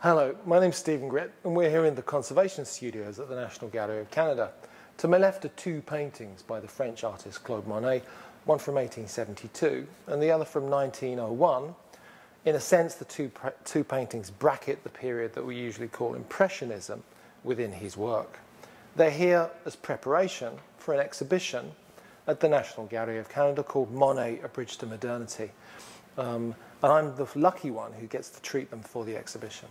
Hello, my name's Stephen Gritt and we're here in the conservation studios at the National Gallery of Canada. To my left are two paintings by the French artist Claude Monet, one from 1872 and the other from 1901. In a sense, the two paintings bracket the period that we usually call Impressionism within his work. They're here as preparation for an exhibition at the National Gallery of Canada called Monet, A Bridge to Modernity. And I'm the lucky one who gets to treat them for the exhibition.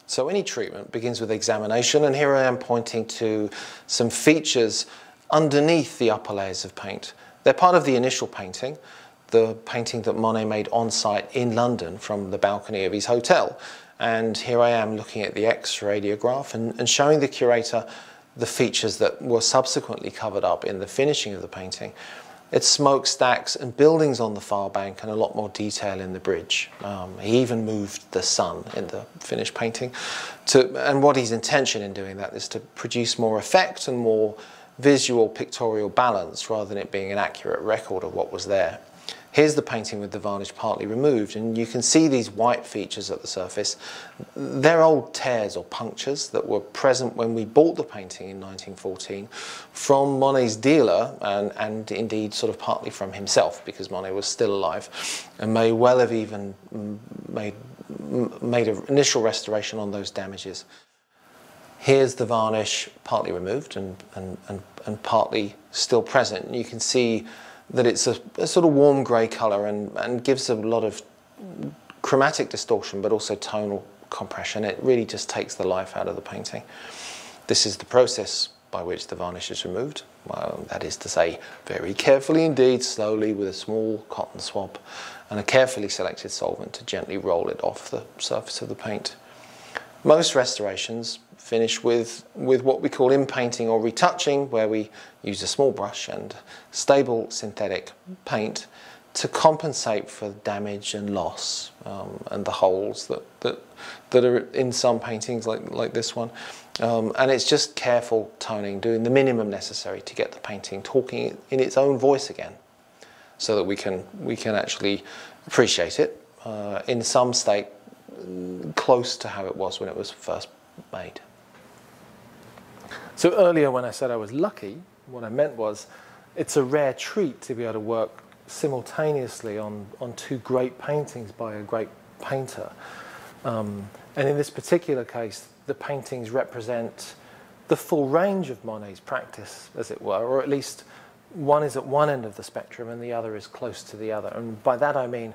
So any treatment begins with examination, and here I am pointing to some features underneath the upper layers of paint. They're part of the initial painting, the painting that Monet made on site in London from the balcony of his hotel. And here I am looking at the X-radiograph and showing the curator the features that were subsequently covered up in the finishing of the painting. It's smokestacks and buildings on the far bank and a lot more detail in the bridge. He even moved the sun in the finished painting. And what his intention in doing that is to produce more effect and more visual pictorial balance rather than it being an accurate record of what was there. Here's the painting with the varnish partly removed, and you can see these white features at the surface. They're old tears or punctures that were present when we bought the painting in 1914 from Monet's dealer and indeed sort of partly from himself, because Monet was still alive and may well have even made an initial restoration on those damages. Here's the varnish partly removed and partly still present. And you can see that it's a sort of warm grey colour and gives a lot of chromatic distortion but also tonal compression. It really just takes the life out of the painting. This is the process by which the varnish is removed. Well, that is to say, very carefully indeed, slowly with a small cotton swab and a carefully selected solvent to gently roll it off the surface of the paint. Most restorations finish with what we call in-painting or retouching, where we use a small brush and stable synthetic paint to compensate for damage and loss and the holes that are in some paintings like this one. And it's just careful toning, doing the minimum necessary to get the painting talking in its own voice again, so that we can actually appreciate it in some state close to how it was when it was first made. So earlier when I said I was lucky, what I meant was it's a rare treat to be able to work simultaneously on two great paintings by a great painter. And in this particular case, the paintings represent the full range of Monet's practice, as it were, or at least one is at one end of the spectrum and the other is close to the other. And by that I mean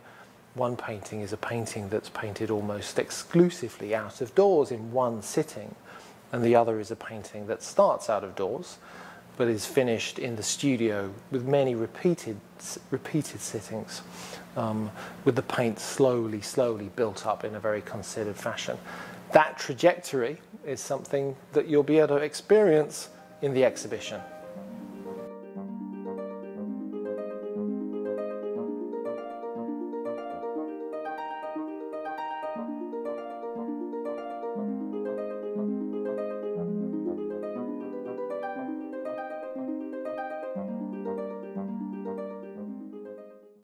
one painting is a painting that's painted almost exclusively out of doors in one sitting, and the other is a painting that starts out of doors but is finished in the studio with many repeated sittings, with the paint slowly built up in a very considered fashion. That trajectory is something that you'll be able to experience in the exhibition.